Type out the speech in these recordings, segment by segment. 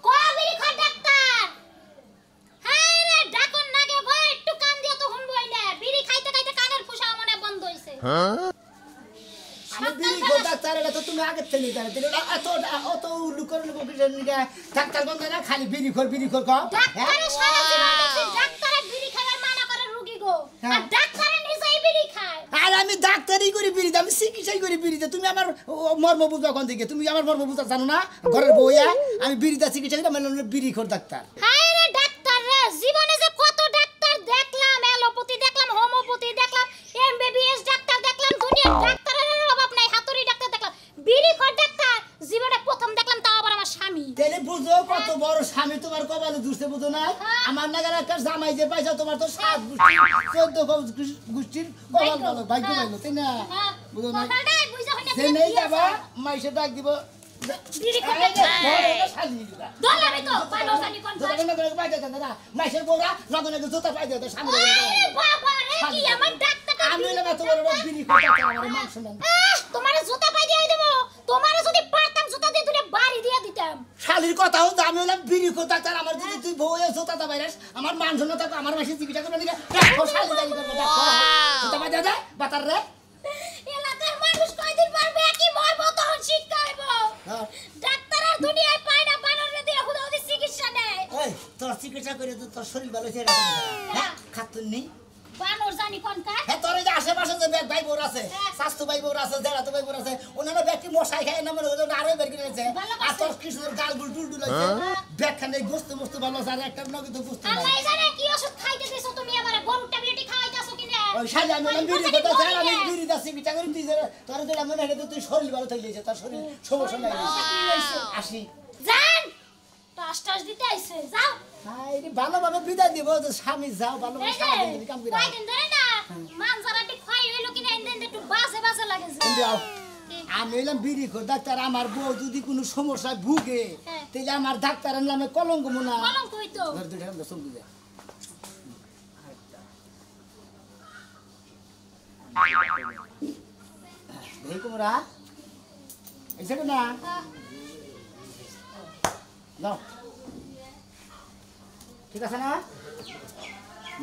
কয় বিড়ি খায় ডাক্তার? হ্যাঁ রে ডাকন নাগে গো একটু কান দিয়া তো হুনবই না। বিড়ি খাইতে খাইতে কানের ফুসা মনে বন্ধ হইছে। আমি বিড়ি খাই ডাক্তার এটা তো তুমি আগে থেকে জানো দিলে অত উল্লু করে লোক ডাক্তার বন্ধ না খালি বিড়ি খোর কও ডাক্তারে সারা জীবন দেখছি ডাক্তারে বিড়ি খাবার মানা করে রোগী গো। আর ডাক্তারে নিজেই বিড়ি খায়। আর আমি ডাক্তারই করি বিড়ি আমি চিকিৎসাই করি বিড়িতে তুমি আমার মর্ম বুঝো কোন দিকে তুমি আমার মর্ম বুঝা জানো না ঘরের বউয়া আমি বিড়িতে চিকিৎসা করি মানে বিড়ি খোর ডাক্তার। হায় রে ডাক্তার রে জীবনে যে কত ডাক্তার দেখলাম এলোপ্যাথি দেখলাম হোমিওপ্যাথি দেখলাম এমবিবিএস ডাক্তার দেখলাম দুনিয়ার ডাক্তারের অভাব নাই হাতুড়ি ডাক্তার দেখলাম বিড়ি খোর ডাক্তার জীবনে প্রথম দেখলাম তাও আবার আমার স্বামী। তাহলে বুঝো কত বড় স্বামী তোমার কপালে দুসতে বুঝো না আমার নাগার একটা জামাই যে পাইছো তোমার তো 7 গোষ্ঠী 14 গোষ্ঠীর কপাল ভালো ভাগ্য ভালো তাই না বুঝো না যে নেই যাবা মাইসে ডাক দিব বিড়ি খোর দলাবে তো পালো জানি কোন মাইসের বউরা লগনে জুতা পাই দেয় স্বামী বাবা রে কি আমার ডাক্তার আমি না তোমার বিড়ি খোর ডাক্তার আমার মাংস না তোমারে জুতা পাই দিয়ে দেব তোমারে যদি পারতাম জুতা দিয়ে তুই বাড়ি দিয়ে দিতাম। শালির কথা হল আমি হলাম বিড়ি খোর ডাক্তার আমার যদি তুই বউ জুতা দা বাইরাস আমার মান শোনা থাকো আমার মাসে চিকিৎসা করবে না দেখো শালি দাই করবে দেখো জুতা পাই দে বাতার রে এলাকার মানুষ কয়দিন পারবে কি মরবো তখন শিক্ষা হইব। ডাক্তার আর দুনিয়ায় পায় না বানরে দিয়ে হুদাহুদি চিকিৎসা নেয়। ওই তোর চিকিৎসা করে তো তোর শরীর ভালো হয়ে হ্যাঁ খাতুন নেই বানর জানি কোন কাজ হ্যাঁ তোর এই যে আশেপাশে যে ভাই বোর আছে স্বাস্থ্য ভাই বোর আছে জেলাতো ভাই বোর আছে ওনারা ব্যক্তি মশাই খায় না মনে ওদের আরো বের করে আছে আর তোর কৃষ্ণের গালগুল টুলটুল আছে ব্যাখ্যানে গোস্ত মস্ত ভালো আছে আর একটা নগে তো গোস্ত আল্লাহ জানে কি ওষুধ খাইতে দিছো তুমি আমারে গরুর ট্যাবলেট খাওয়াইতাছো কিনা। ওই শালি আমি বিড়ি কথা স্যার আমি বিড়ি দাসি বিচা করি তুই তোর যদি মনে হয় তুই শরীর ভালো থাকলেছে তোর শরীর সমস্যা নাই আসি জান টাস দিতে আইছে যাও হাই রে ভালোভাবে বিদায় দিব স্বামী যাও ভালোভাবে সারাদিন কাম করি কয়দিন ধরে না মানজারাটি খাই হইলো কিনা ইন্দেন একটু বাজে লাগে আমি হইলাম বিড়ি খোর ডাক্তার আমার বউ যদি কোনো সমস্যায় ভুগে তাহলে আমার ডাক্তারের নামে কলঙ্ক মনে কলঙ্ক হইতো ধর দুইটা আমরা চল দিবে এই কুমড়া এই সেটা না নাও ঠিক আছে না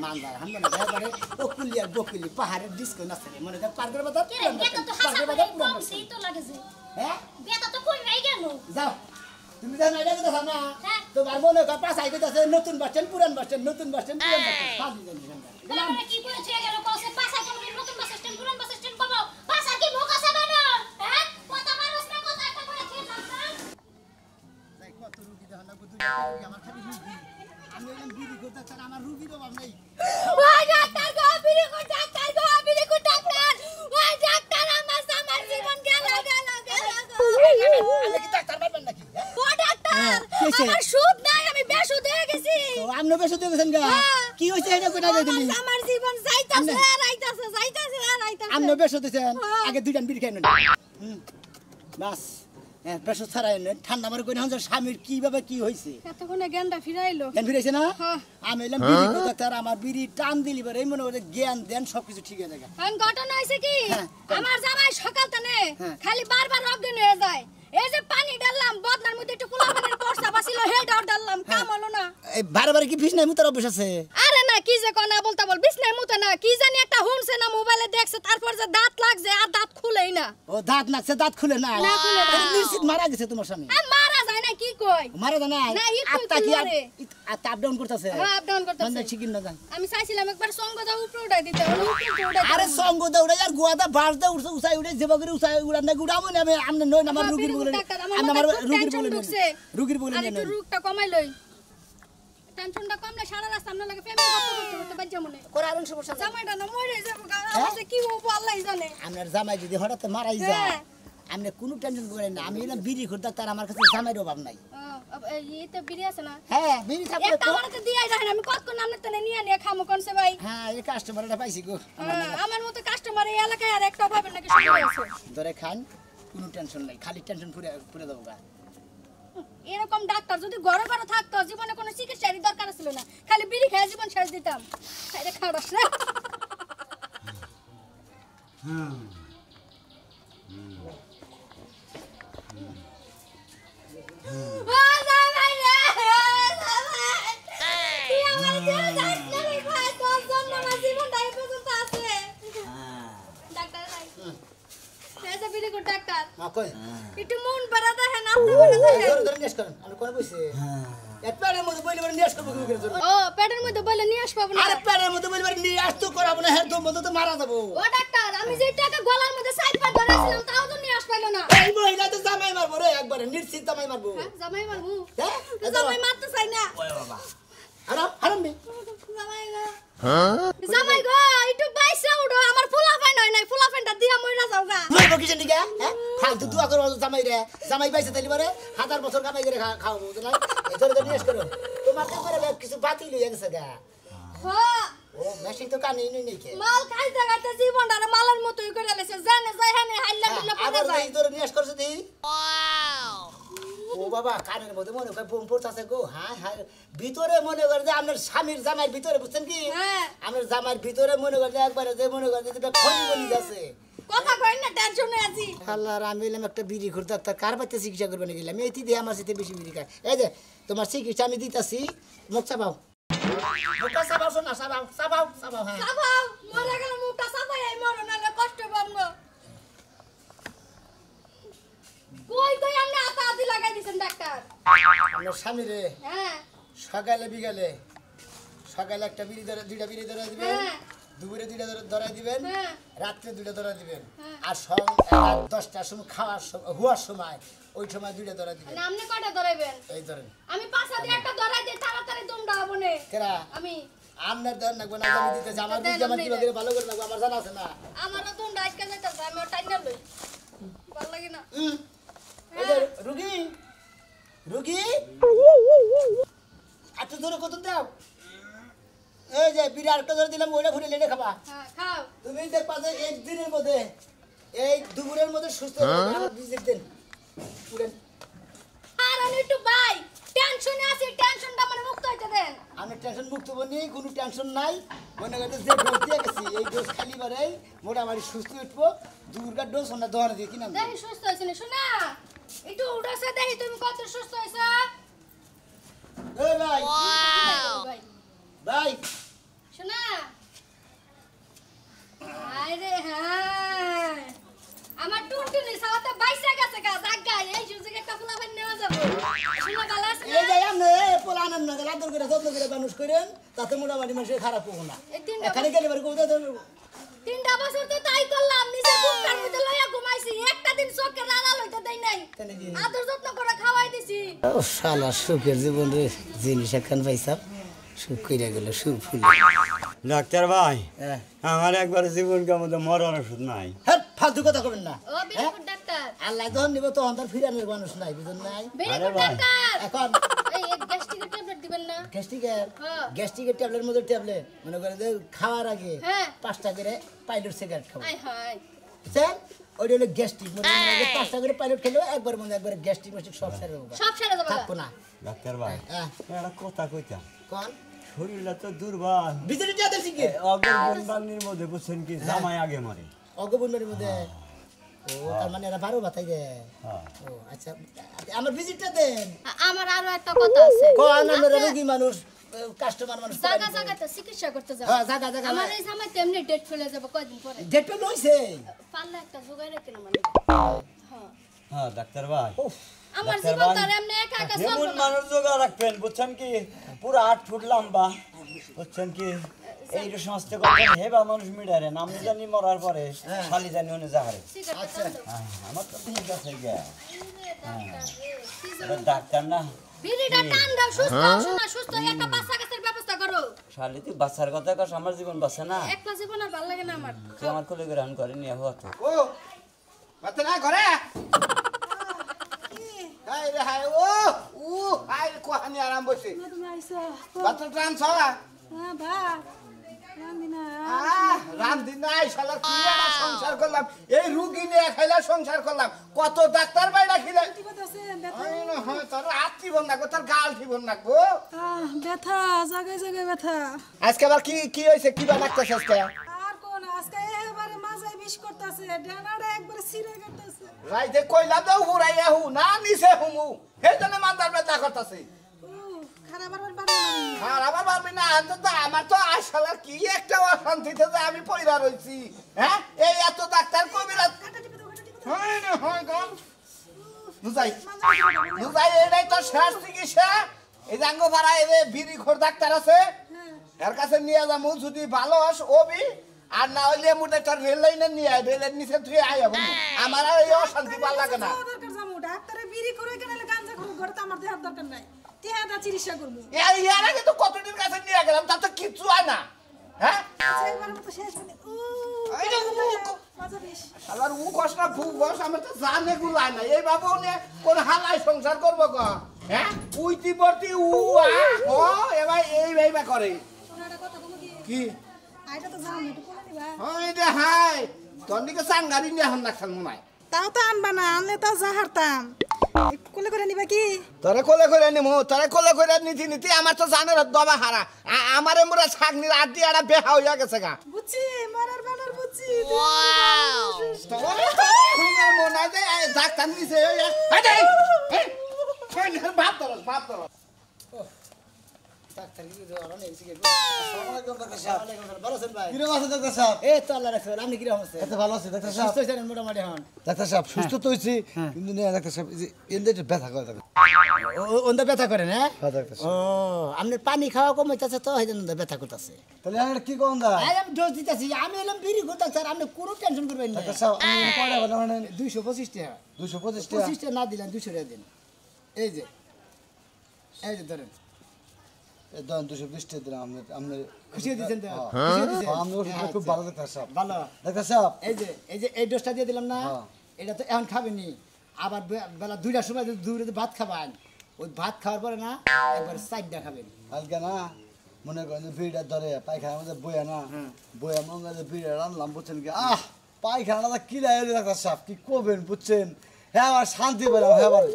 মানদার হাম না একবারে ওকুলি আর বকুলি পাহাড়ের ডিস্কো নাচে মনে কর পার করে বাতা বেটা তো হাসা করে কম সেই তো লাগে যে হ্যাঁ বেটা তো কই নাই গেল যাও তুমি জানো এটা কথা না তোমার মনে কর পাঁচ আইতে আছে নতুন বাসস্ট্যান্ড পুরান বাসস্ট্যান্ড নতুন বাসস্ট্যান্ড পুরান বাসস্ট্যান্ড ফাজি জানি জানা মানে কি কইছে গেল কসে পাঁচ আইতে নতুন বাসস্ট্যান্ড পুরান বাসস্ট্যান্ড কব পাঁচ আর কি ভোগ আছে বানো হ্যাঁ কথা মানুষ না কথা একটা করে খেয়ে যাচ্ছেন তাই কত রুগী দেখো না দুই আমার খালি রুগী আমি এলাম বিড়ি করতে স্যার আমার রুগীর অভাব নেই ওই ডাক্তার গো বিড়ি কো ডাক্তার ওই ডাক্তার আমার জীবন গেল আমি কি ডাক্তার পারবেন নাকি ও ডাক্তার আমার সুদ নাই আমি বেসুদ হয়ে গেছি তো আপনি বেসুদ হয়ে গেছেন গা কি হইছে এটা কইটা দিলি আমার জীবন যাইতাছে আর আইতাছে আপনি বেসুদ হইছেন আগে দুইটা বিড়ি খাইলেন বাস হ্যাঁ বেসুদ ছাড়াই ঠান্ডা মারে কই না স্বামীর কিভাবে কি হইছে এতক্ষণে জ্ঞানটা ফিরাইলো জ্ঞান ফিরাইছে না আমি এলাম বিড়ি ডাক্তার আমার বিড়ি টান দিলি পরে এই মনে করে জ্ঞান দেন সবকিছু ঠিক হয়ে যায় এখন ঘটনা হইছে কি আমার জামাই সকাল তানে খালি বারবার অজ্ঞান হয়ে যায় এই যে পানি ডাললাম বদনার মধ্যে একটু কুলা পানির পড়ছা বাছিল হেডাও ডাললাম কাম হলো না এই বারে কি বিছনায় মুতার অভ্যাস আছে আরে না কি যে কোনা বলতা বল বিছনায় মুতে না কি জানি একটা হুনছে না মোবাইলে দেখছে তারপর যে দাঁত লাগছে আর দাঁত খুলেই না ও দাঁত নাকছে দাঁত খুলে না না খুলে না নিশ্চিত মারা গেছে তোমার স্বামী মারা যায় না কি কই মারা যায় না না আত্মা কি আপ ডাউন করতেছে হ্যাঁ আপ ডাউন করতেছে মানে ঠিক না জান আমি চাইছিলাম একবার সঙ্গ দাও উপরে উঠাই দিতে উপরে উঠাই আরে সঙ্গ দাও উড়াই আর গোয়াদা বাস দাও উড়াই উড়াই যেবা করে উড়াই না গুড়ামো না আমি আমনে নয় আমার রুগীর বলে আমার রুগীর বলে আর একটু রুগটা কমাই লই টেনশনটা কমলে সারা রাস্তা আমরা লাগে ফ্যামিলি করতে বাজ্জা মনে কোরারন সমস্যা জামাইটা না মরে যাবো আমাদের কি হবো আল্লাহই জানে আপনার জামাই যদি হঠাৎ মারাই যায় আপনি কোনো টেনশন করেন না আমি এলাম বিড়ি করতে তার আমার কাছে জামাইর অভাব নাই এই তো বিড়ি আছে না হ্যাঁ বিড়ি থাকলে একটা আমারতে দিয়াই রাখেন আমি কতক্ষণ আপনার তনে নিয়ে খামো কোনছে ভাই হ্যাঁ এই কাস্টমারটা পাইছি গো আমার মতো কাস্টমার এই এলাকায় আর একটা পাবেন নাকি শুনে আছে ধরে খান কোনো টেনশন নাই খালি টেনশন পুরে দেবো গা এরকম ডাক্তার যদি ঘরে ঘরে থাকতো জীবনে কোনো চিকিৎসারই দরকার ছিল না খালি বিড়ি খেয়ে জীবন শেষ দিতাম এটা খারাপ না বিড়ি কর ডাক্তার কই একটু মন ভরা দেখেন আপনি ভরা দেখেন ধরে নেস করেন আমি কোন বসে এক পেটের মধ্যে বইলে বলে নেস করব কি করে ও পেটের মধ্যে বলে নিয়ে আসবো না আরে পেটের মধ্যে বইলে নিয়ে আসতো করাবো না হ্যাঁ তো মধ্যে তো মারা যাবো ও ডাক্তার আমি যে টাকা গলার মধ্যে সাইড পা ধরেছিলাম তাও তো নিয়ে আসপাইলো না এই মহিলা তো জামাই মারবো রে একবারে নিশ্চিত জামাই মারবো জামাই মারমু হ্যাঁ জামাই মারতে চাই না ওরে বাবা আরে হারামবি জামাই গো জামাই গো একটু বাইসা উঠো আমার ফুলাফাইন হয় নাই ফুলাফাইনটা দিয়া মইরা যাওগা মরবো কিসের দিকে হ্যাঁ ফালতু দুয়া করো জামাই রে জামাই বাইসে তাইলি পারে 1000 বছর কামাই করে খাওয়াবো বুঝছ না এই ধরে ধরে নিয়ে করো তোমার তো করে কিছু বাতিল হয়ে গেছে গা হ্যাঁ ও মেশিন তো কানে নেই কে মাল খাইতে খাইতে জীবনটা মালার মতোই করে লেছে জানে যাই হানে হাইলা দিলে পড়ে আবার যায় এই ধরে নিয়ে করছে দি ও বাবা কানের মধ্যে মনে করে বোম পড়তাছে গো হ্যাঁ হ্যাঁ ভিতরে মনে করে যে আপনার স্বামীর জামাইয়ের ভিতরে বুঝছেন কি হ্যাঁ আমার জামাইয়ের ভিতরে মনে করে যে একবারে যে মনে করে যে খনি বনি যাচ্ছে কথা কই না টেনশনে আছি আল্লাহর আমি এলাম একটা বিড়ি ঘুরতে তার কার বাচ্চা চিকিৎসা করবে না গেলাম এই দিয়ে আমার সাথে বেশি বিড়ি খায় এই যে তোমার চিকিৎসা আমি দিতাছি মুখ চাবাও মুখটা চাবাও শোনা চাবাও চাবাও চাবাও হ্যাঁ সাবাও মরে গেল মুখটা সাবাই আই মরো নালে কষ্ট পাবো গো কই কই আপনি আতা আদি লাগাই দিছেন ডাক্তার আমার স্বামী রে হ্যাঁ সকালে বিকালে সকালে একটা বিড়ি ধরে দুইটা বিড়ি ধরে দিবেন হ্যাঁ দুপুরে দুইটা ধরাই দিবেন হ্যাঁ রাত্রে দুইটা ধরা দিবেন হ্যাঁ। আর সব 10টার সময় খাওয়ার সময় হুয়ার সময় ওই সময় দুইটা ধরা দিবেন না আপনি কয়টা ধরাইবেন এই ধরেন আমি পাঁচা দিয়ে একটা ধরাই দিই তাড়াতাড়ি দমটা হবো নে কেরা আমি আপনার ধর নাকবো না আমি দিতেছি আমার দিকে আমার কিভাবে ভালো করে নাকবো আমার জানা আছে না আমারও দমটা আজকে যাইতাছে আমি টাইনা লই ভালো লাগে না এই যে রুগী রুগী একটু ধরে কত দাও এই যে বিড়ি আরেকটা ধরে দিলাম ওইটা ঘুরে লেটে খাবা হ্যাঁ খাও তুমি দেখবা যে একদিনের মধ্যে এই দুপুরের মধ্যে সুস্থ হয়ে যাবে আমার ভিজিট দেন পুরেন আর আমি একটু ভাই টেনশনে আছি টেনশনটা মানে মুক্ত হইতে দেন আমি টেনশন মুক্ত বনি কোনো টেনশন নাই মনে করতে যে ডোজ দিয়ে গেছি এই ডোজ খালি বারে মোটামুটি সুস্থ উঠবো দুর্গার ডোজ আমরা দোকানে দিয়ে কিনাম দেখি সুস্থ হইছে না শোনা একটু উঠাছে দেখি তুমি কত সুস্থ হইছো এই ভাই ভাই ভাই শোনা আরে হ্যাঁ আমার টুনটুনি সালাতে বাইসা গেছে গা জায়গা এই সুযোগে একটা ফুলাবেন নেওয়া যাবে শোনা ভালো আছে এই যে আপনি পোলা আনন্দ করে আদর করে যত্ন করে মানুষ করেন তাতে মোটামুটি মানুষের খারাপ হবো না এই তিনটা এখানে গেলে এবার কোথায় তিনটা বছর তো তাই করলাম নিজে বুকটার মধ্যে লইয়া ঘুমাইছি একটা দিন চোখে রাড়া লইতে দেই নাই আদর যত্ন করে খাওয়াই দিছি ও শালা সুখের জীবন রে জিনিস একখান পাইছাম সুখ কইরা গেল সুখ ফুল ডাক্তার ভাই হ্যাঁ আমার একবার জীবনকে মধ্যে মরার ওষুধ নাই হ্যাঁ ফালতু কথা করবেন না ও বিলকুল ডাক্তার আল্লাহ যখন নিব তখন তার ফিরানোর মানুষ নাই বুঝুন নাই বিলকুল ভাই। ডাক্তার এখন এই এক গ্যাস্ট্রিকের ট্যাবলেট দিবেন না গ্যাস্ট্রিকের হ্যাঁ। গ্যাস্ট্রিকের ট্যাবলেট মধ্যে ট্যাবলেট মনে করে যে খাওয়ার আগে হ্যাঁ 5টা করে পাইলট সিগারেট খাবো আয় হায় বুঝছেন ওইটা হলো গ্যাস্ট্রিক মনে হয় 5টা করে পাইলট খেলেও একবার মনে একবার গ্যাস্ট্রিক মাস্টিক সব সেরে দেবো সব সেরে যাবে থাকবো না ডাক্তার ভাই হ্যাঁ একটা কথা কইতা কোন শরীরটা তো দুর্বল ভিতরে যা দেখছি কি অগরবন্দানির মধ্যে বুঝছেন কি জামাই আগে মরে অগবন্ডের মধ্যে ও তার মানে এরা 12 বাতাই দেয় হ্যাঁ ও আচ্ছা আমার ভিজিটটা দেন আমার আরো একটা কথা আছে কোন আমরা রোগী মানুষ কাস্টমার মানুষ জায়গা জায়গাতে চিকিৎসা করতে যাব হ্যাঁ জায়গা জায়গা আমার এই সময় তেমনি ডেট চলে যাব কয়দিন পরে ডেট পেল হইছে পাল্লা একটা জোগাড় রাখেন মানে হ্যাঁ হ্যাঁ ডাক্তার ভাই আমার ডাক্তার জীবন ভাই, তার এমনি একা একা যেমন চলবে না মানুষ যোগা রাখবেন বুঝছেন কি পুরো 8 ফুট লম্বা বুঝছেন কি এই যে সমস্ত কথা হেবা মানুষ মিডারে নাম জানি মরার পরে খালি জানি ওনে যাহারে আচ্ছা আমার তো ঠিক আছে গা এবার ডাক্তার না বিড়িটা টান দাও সুস্থ শোনা সুস্থ একটা বাচ্চা কাছের ব্যবস্থা করো শালি তুই বাচ্চার কথা কস আমার জীবন বাঁচে না একটা জীবন আর ভালো লাগে না আমার তুই আমার কোলে গ্রহণ করে নিয়ে হওয়া তো ও মাতে না ঘরে হাই রে হাই ও হাই কোহানি আরাম বসে তুমি আইছো বাচ্চা ট্রান্স হওয়া হ্যাঁ ভা রান্দিনা রামদিন নাই শালা কি একটা সংসার করলাম এই রুগী নিয়ে খাইলা সংসার করলাম কত ডাক্তার বাইরা খিলে কি করতেছে ব্যথা আই না হয় তোর হাত ঠিবন না গো তোর গাল ঠিবন না গো ব্যথা জায়গায় জায়গায় ব্যথা আজকে আবার কি হইছে কি বা ডাক্তার আজকে আর কোন আজকে এবারে মাজায় বিষ করতেছে ডানাটা একবারে ছিঁড়ে গেতেছে রাইতে কইলা দাও হুরাইয়া হু না নিছে হুমু হে জন্য মাথার ব্যথা করতেছে খারাপ আর পারবে না আর আবার পারবি না তো আমার তো আসলে কি একটা অশান্তিতে যে আমি পয়রা রইছি হ্যাঁ এই এত ডাক্তার কবিরাজ হয় না হয় গো নুজাই এটাই তো শেষ চিকিৎসা এই যে আঙ্গ ভাড়া এই যে বিড়ি খোর ডাক্তার আছে এর কাছে নিয়ে যাবো যদি ভালো হস ওবি আর না হইলে মুদে তোর রেল লাইনে নিয়ে আয় রেলের নিচে তুই আয় আমার আর এই অশান্তি ভালো লাগে না দরকার জামু ডাক্তারে বিড়ি করে কেন গাঞ্জা করে ঘরে তো আমার দেহার দরকার নাই টিহাদা চিকিৎসা করব এর আগে তো কতদিন কাছে নিয়ে গেলাম তার তো কিচ্ছু হয় না হ্যাঁ আচ্ছা এবার তো শেষ মানে মজা বেশ আবার ও কষ্ট না ভুক বস আমার তো জানে গুলাই না এই বাবু নে কোন হালাই সংসার করবো ক হ্যাঁ উইতি পড়তি ও এবার এই ভাইবা করে ওনাটা কথা বলো কি আইটা তো জানো একটু বলে দিবা ওই রে হাই তোর দিকে সাংগারি নিয়ে এখন না খাল মনে তাও তো আনবা না আনলে তাও যা হারতাম কোলে করে নিবা কি তোরে কোলে করে নিমু তোরে কোলে করে নিতি নিতি আমার তো জানের দবা হারা আমারে মোরা ছাগনির আড্ডি আড়া বেহা হইয়া গেছে গা বুঝছি মারার বানার বুঝছি তোরে মনে যায় ডাক্তার নিছে ভাব তোর ডাক্তার কি ধরো নেই সিগারেট আসসালামু আলাইকুম ডাক্তার সাহেব ভালো আছেন ভাই কিরকম আছে ডাক্তার সাহেব? এই তো আল্লাহ রাখছে আপনি কি রকম আছেন এত ভালো আছে ডাক্তার সাহেব। সুস্থ আছেন মোটামুটি এখন ডাক্তার সাহেব সুস্থ তো হয়েছি কিন্তু না ডাক্তার সাহেব এই যে এনদে একটু ব্যথা করে ডাক্তার। ওন্দা ব্যথা করেন হ্যাঁ হ্যাঁ ডাক্তার ও সাহেব। আপনার পানি খাওয়া কমাইতেছে তো এই জন্য ব্যথা করতেছে তাহলে আমার কি কোন দা? আমি ডোজ দিতেছি আমি এলাম বিড়ি করতে স্যার আপনি কোনো টেনশন করবেন না ডাক্তার সাহেব আমি কয়টা বানাবেন? 225 টাকা 225 টাকা। 25 টাকা না দিলেন 200 টাকা দিন এই যে ধরেন এই ধরেন 220 টাকা দিলাম আপনি খুশি দিয়েছেন তো হ্যাঁ। খুশি দিয়েছেন আমি ওষুধটা খুব ভালো ডাক্তার সাহেব। ভালো ডাক্তার সাহেব এই যে এই ডোজটা দিয়ে দিলাম না হ্যাঁ। এটা তো এখন খাবেনি আবার বেলা 2টার সময় যদি দুপুরে ভাত খাবেন ওই ভাত খাওয়ার পরে না একবার 4টা খাবেন হালকা না মনে করেন যে ভিড়টা ধরে পায়খানার মধ্যে বইয়া না বইয়া মনে করেন ভিড়টা রানলাম বুঝছেন কি পায়খানাটা কি লাগে ডাক্তার সাহেব কি করবেন বুঝছেন হ্যাঁ আমার শান্তি পেলাম হ্যাঁ আবার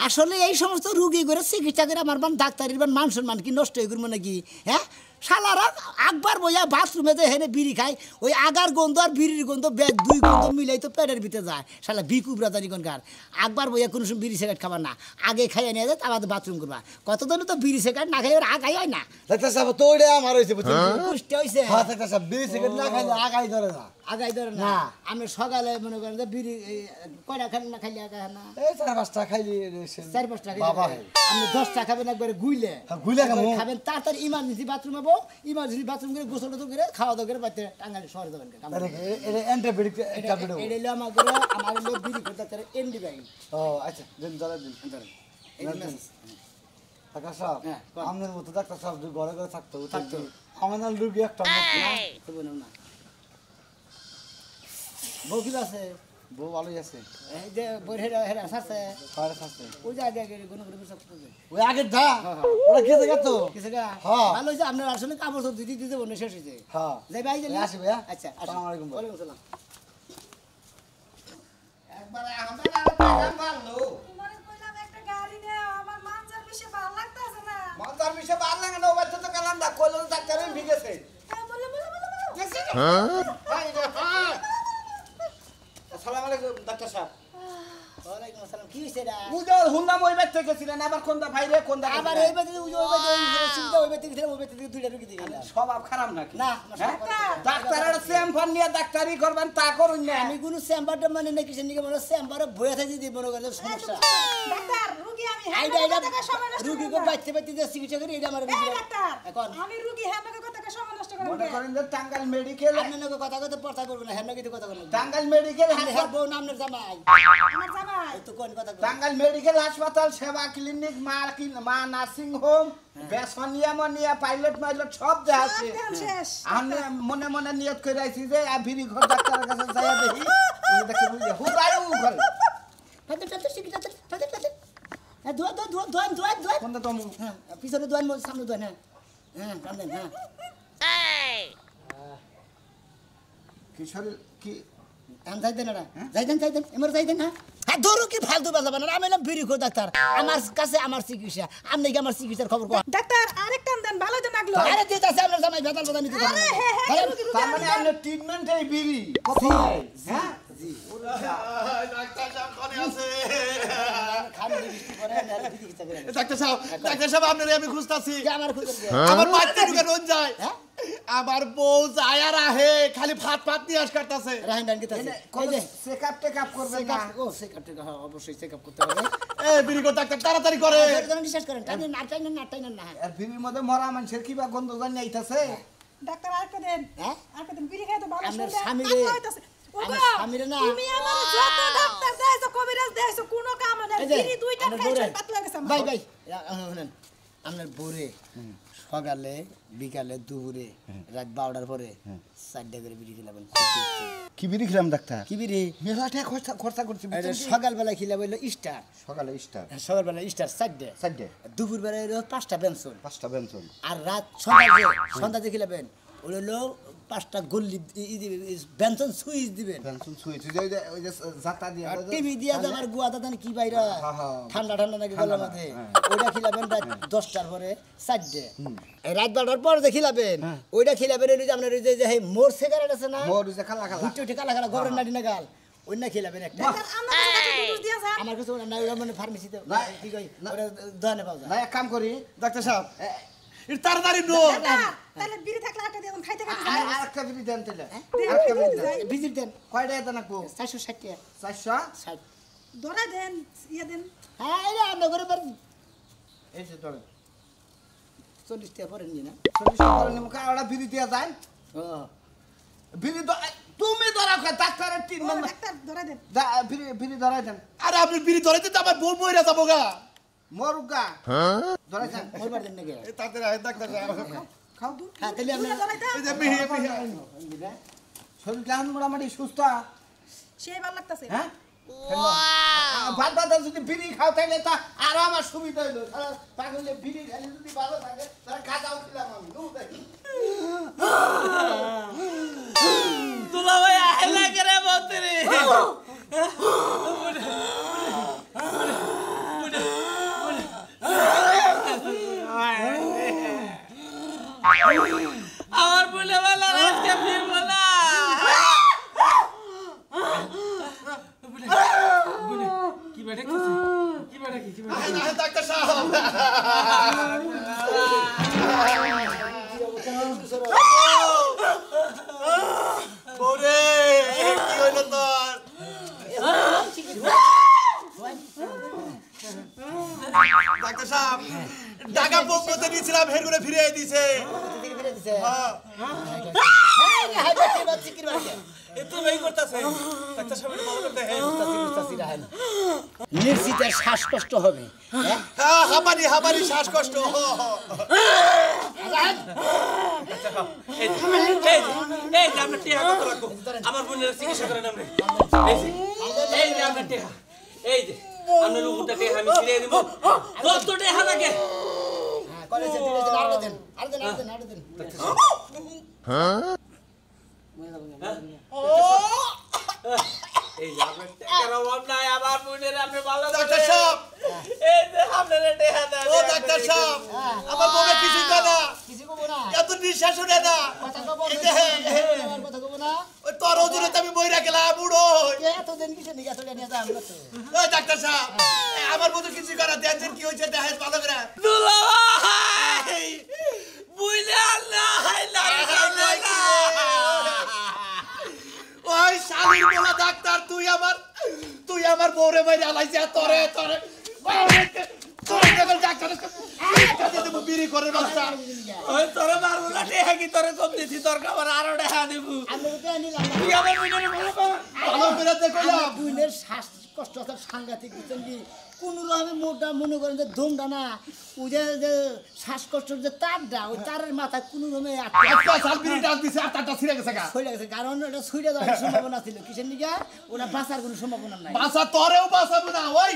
আসলে এই সমস্ত রুগী করে চিকিৎসা করে আমার ডাক্তারের মান সম্মান কি নষ্ট হয়ে করবো নাকি হ্যাঁ শালারা একবার বইয়া বাথরুমে যে হেনে বিড়ি খায় ওই আগার গন্ধ আর বিড়ির গন্ধ দুই গন্ধ মিলাই তো পেটের ভিতরে যায় শালা বিকুবরা জানি কোনকার একবার বইয়া কোনো সময় বিড়ি সিগারেট খাবার না আগে খাইয়ে নিয়ে যায় আবার বাথরুম করবা কতদিন তো বিড়ি সিগারেট না খাই আগাই হয় না ডাক্তার সাহেব তো ওইটাই আমার হয়েছে বুঝছেন পুষ্টি হয়েছে হ্যাঁ ডাক্তার সাহেব বিড়ি সিগারেট না খাইলে আগাই ধরে না আগাই ধরে না আমি সকালে মনে করেন যে বিড়ি কয়টা খান না খাইলে আগা না এই 4-5টা খাইলি 4-5 টাকা বাবা আপনি 10 টাকা খাবেন একবারে গুইলে গুইলে খাবেন তাড়াতাড়ি ইমার্জেন্সি বাথরুম হবো ইমার্জেন্সি বাথরুম করে গোসল টোসল করে খাওয়া দাওয়া করে বাচ্চা টাঙ্গালে শহরে যাবেন এটা অ্যান্টিবায়োটিক ট্যাবলেট এটা হলো আমার লোক বিড়ি করতে তার এন্ডি ব্যাগ ও আচ্ছা দিন ধরে দিন ডাক্তার সাহেব হ্যাঁ, কোন? আমাদের মতো ডাক্তার সাহেব যদি ঘরে ঘরে থাকতো আমার না রুগী একটা বউ কি আছে বউ ভালোই আছে এই যে বই হেরা হেরা আছে ঘরে থাকতে ওই যে আগে আগে কোনো কোনো সব করতে ওই আগের ধা ওরা খেতে গেত কিছু গা হ্যাঁ। ভালো হয়েছে আপনার আসলে কাপড় সব দিদি দিতে বন্ধ শেষ হয়েছে হ্যাঁ যাই ভাই এই আসি ভাইয়া আচ্ছা আসসালামু আলাইকুম ভাই। ওয়ালাইকুম আসসালাম একবারে আমাদের আর পাগাম ভালো তোমারে কইলাম একটা গাড়ি নে আমার মানজার বিষে ভালো লাগতাছে না মাতার মিশে বার লাগে না ওবার তো কালাম দা কইলো ডাক্তারে ভিগেছে হ্যাঁ বলে হাই রে হাই আসসালামু আলাইকুম ডাক্তার সাহেব ওয়ালাইকুম আসসালাম কি হইছে রা উজো হুন্দাম ওই বাইতে গেছিলেন আবার কোনটা ভাইরে কোনটা আবার এই বাজে ওই চিন্তা ওই বাজে ওই বাজে দুইটা রুগী দিয়ে গেলাম স্বভাব খারাপ নাকি না হ্যাঁ? ডাক্তারের চেম্বার নিয়ে ডাক্তারি করবেন তা করুন না আমি কোনো চেম্বারটা মানে না কিসের নিকে মনে চেম্বারে বয়ে থাকি দিয়ে মনে করেন সমস্যা ডাক্তার রুগী আমি আইডা আইডা টাকা সময় নষ্ট রুগী করি কো বাইতে বাইতে যে চিকিৎসা করি এটা আমার এই ডাক্তার এখন আমি রুগী হ্যাঁ আমাকে টাকা সময় নষ্ট করেন মনে করেন যে টাঙ্গাইল মেডিকেল আপনি নাকি কথা কথা পড়তা করবেন না হ্যাঁ নাকি কথা বলবেন টাঙ্গাইল মেডিকেল হ্যাঁ হাসপাতাল বউ নামের জামাই আমার জামাই এই তো কোন কথা টাঙ্গাইল মেডিকেল হাসপাতাল সেবা ক্লিনিক মা নার্সিং হোম বেসনিয়া মনিয়া পাইলট মাইলট সব যা আছে দেন শেষ আমি মনে মনে নিয়ত করে আইছি যে ভিড়ি ঘর ডাক্তারের কাছে যাইয়া দেখি ওই দেখে বুঝে হুদাই ঘর তাতে তাতে চিকিৎসা তাতে তাতে হ্যাঁ দোয়ান কোনটা তুমি হ্যাঁ পিছনে দোয়ান সামনে দোয়ান হ্যাঁ হ্যাঁ কান্দেন হ্যাঁ কিশোর কি যাইতেন না যাইতেন এমর যাইতেন না হ্যাঁ ধরো কি ফালতু বাজাবে না আমি এলাম বিড়ি ডাক্তার আমার কাছে আমার চিকিৎসা আপনি কি আমার চিকিৎসার খবর কো ডাক্তার আরেকটা দেন ভালো তো লাগলো আরে দিতে আছে আপনার জামাই বেতন বেতন নিতে আরে হ্যাঁ হ্যাঁ রুগী তার মানে আপনার ট্রিটমেন্ট এই বিড়ি হ্যাঁ ডাক্তার সাহেব কোনে আছে খালি বৃষ্টি পড়ে না চিকিৎসা করে ডাক্তার সাহেব আপনারে আমি খুঁজতাছি আমার খুঁজে আমার বাচ্চা ঢুকে রোজ যায় হ্যাঁ আমার বউ যায় আর আহে খালি ভাত ভাত নিয়ে আস করতেছে রাহেন ডান গেতাছে এই যে চেকআপ টেকআপ করবে না ও চেকআপ টেকআপ অবশ্যই চেকআপ করতে হবে এ বিড়ি কর ডাক্তার তাড়াতাড়ি করে বিশ্বাস করেন টাইম না টাইম না আর বিড়ির মধ্যে মরা মানুষের কি বা গন্ধ জানি আইতাছে ডাক্তার আরেকটা দেন হ্যাঁ আরেকটা দেন বিড়ি খাই তো ভালো আমার শুনলে স্বামীরে আত্মা হইতাছে। ওগো, আমার স্বামীরে না তুমি আমার যত ডাক্তার দেয়ছো কবিরাজ দেয়ছো কোনো কাম না এই যে, বিড়ি দুইটা আমার খাইছো বউরে- পাতলা গেছে আমার। ভাই ভাই শুনেন আপনার বউরে সকালে বিকালে দুপুরে রাত 12টার পরে 4টা করে বিড়ি খেলাবেন কি বিড়ি খেলাম ডাক্তার কি বিড়ি মেলাটা খরচা করছি সকালবেলা খিলাব হইলো স্টার সকালে স্টার সকালবেলা স্টার 4টে চারটে দুপুর বেলা হইলো 5টা বেনসন 5টা বেঞ্চন আর রাত সন্ধ্যাতে খিলাবেন ওই হলো 5টা গল্লি বেনসন সুইচ দিবেন বেঞ্চন সুইচ ওই যে জাতা দিয়ে আর টিভি দিয়া দেবার গুয়া দাদান কি বাইরা ঠান্ডা ঠান্ডা নাকি গলার মধ্যে ওইটা খিলাবেন রাত 10টার পরে 4টে রাত 12টার পরে যে খিলাবেন ওইটা খিলাবেন ওই যে আপনার ওই যে মোর সিগারেট আছে না মোর যে খালা খালা হুট্টি কালা কালা গবরের নাটি না গাল ওই না খিলাবেন একটা ডাক্তার, আমরা তো ডাক্তার দুধ দিয়া যান। আমার কাছে ওটা না ওটা মানে ফার্মেসিতে না, কি কই ওটা দোকানে পাওয়া না যায় এক কাম করি ডাক্তার সাহেব এর তাড়াতাড়ি নো ডাক্তার, তাহলে বিড়ি থাকলে আরেকটা দিয়ে দেন, খাইতে খাইতে যান। আরেকটা বিড়ি দেন তাহলে দেন, আরেকটা বিড়ি দেন, দেন দেন। ভিজিট দেন কয়টা দেন আপু 460 টাকা 400 ধরে দেন, ইয়ে দেন। হ্যাঁ এটা আমরা করে পারি এই যে ধরে 40 টাকা পরে নিয়ে না 40 টাকা নিমকা ওটা বিড়ি দিয়া যায় ও বিড়ি তুমি ধরা ডাক্তারের টিম ও, ডাক্তার, ধরে দেন। বিড়ি ধরাই দেন আরে আপনি বিড়ি ধরাইতে তো আমার বউ বইরা যাবো গা মরুগা ধরাই দেন ওই বার দেন নাকি এই তাড়াতাড়ি আয় ডাক্তার সাহেব খাও দুধ। হ্যাঁ তাহলে আমরা দুধটা ধরাই দাও। এই যে বিড়ি শরীর কেমন মোটামুটি সুস্থ সেই ভালো লাগতাছে। হ্যাঁ ভাত ভাত যদি বিড়ি খাও তাহলে তা আরো আমার সুবিধা হইলো পাগলে বিড়ি খাইলে যদি ভালো থাকে তাহলে খাওয়াও খেলাম আমি তুলা ভাই আহেলা করে বলতে আমার বলে বলা আজকে ফিরবো না কি বেটা কি বেটা কি বেটা ডাক্তার সাহেব বউরে কি হইলো তোর ডাক্তার সাহেব টাকা পক্ষতে নিয়েছিলাম হের করে ফিরে দিছে এত বেই করতেছে ডাক্তার সাহেব ভালো করতে নিশ্চিত শ্বাসকষ্ট হবে হ্যাঁ হাবানি শ্বাসকষ্ট এই যে আমরা টিয়া কত রাখবো আমার বোনের চিকিৎসা করেন আমরা এই যে আমরা টিয়া এই যে আমরা লোকটা টিয়া আমি ছিড়ে দিব কত টিয়া লাগে কলেজে দিলে আর দেন এই যে আমরা টিয়ার অভাব নাই আমার বোনের আপনি ভালো ডাক্তার সাহেব এই যে আপনারা টিয়া দেন ও ডাক্তার সাহেব আমার বউকে কিছু কয় না কিছু কব না এত নিঃশ্বাস উঠে না কথা কব এই যে, কথা কব না ওই তোর ওজনে তো আমি বইরা গেলাম বুড়ো এত দিন কিসে নিয়ে চলে নিয়ে যাম না তো ওই ডাক্তার সাহেব আমার বউ কিছু করে দেখেন কি হয়েছে দেখেন ভালো করে দুলা ভাই বুইলা না হাইলারি না ওই শালীর বলা ডাক্তার তুই আমার বউরে বাইরে আলাইছে তোরে যখন ডাক্তার দেবো বিড়ি করে বাচ্চা ওই তোরে মারবো না টেহা কি তোরে কম দিছি তোর খাবার আরো টেহা দেবো আমি তো নিলাম না তুই আমার বুইনের ভালো কর ভালো করে দেখলাম বুইনের শ্বাস কষ্ট আছে সাংঘাতিক বুঝছেন কি কোন রকমের মোটা মনে করেন যে দমটা না ওই যে শ্বাসকষ্টের যে তারটা ওই তারের মাথায় কোনো রকমে একটা সাল বিড়ি ডাক দিছে আর তারটা ছিঁড়ে গেছে গা ছড়ে গেছে কারণ এটা ছুঁড়ে যাওয়ার সম্ভাবনা ছিল কিসের নিকা ওটা বাঁচার কোনো সম্ভাবনা নাই বাসা তোরেও বাঁচাবো না ওই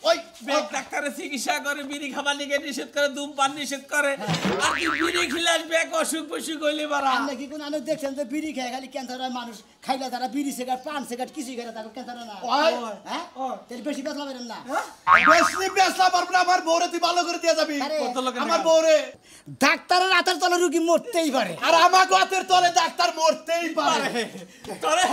ওই বেগ ডাক্তারে চিকিৎসা করে বিড়ি খাবার নিকে নিষেধ করে ধূমপান নিষেধ করে আর কি বিড়ি খিলাস বেগ অসুখ বসুখ হইলে বারা আপনি কি কোনো আনো দেখছেন যে বিড়ি খায় খালি ক্যান্সার হয় মানুষ খাইলে তারা বিড়ি সিগারেট পান সিগারেট কিছুই খায় তাদের ক্যান্সার হয় না ওই হ্যাঁ তাহলে বেশি বেতলা বেরেন না বেসলা পারবো না আমার বউরে তুই ভালো করে দিয়ে যাবি আরে, আমার বউরে ডাক্তারের হাতের তলে রুগী মরতেই পারে আর আমার হাতের তলে ডাক্তার মরতেই পারে তোরে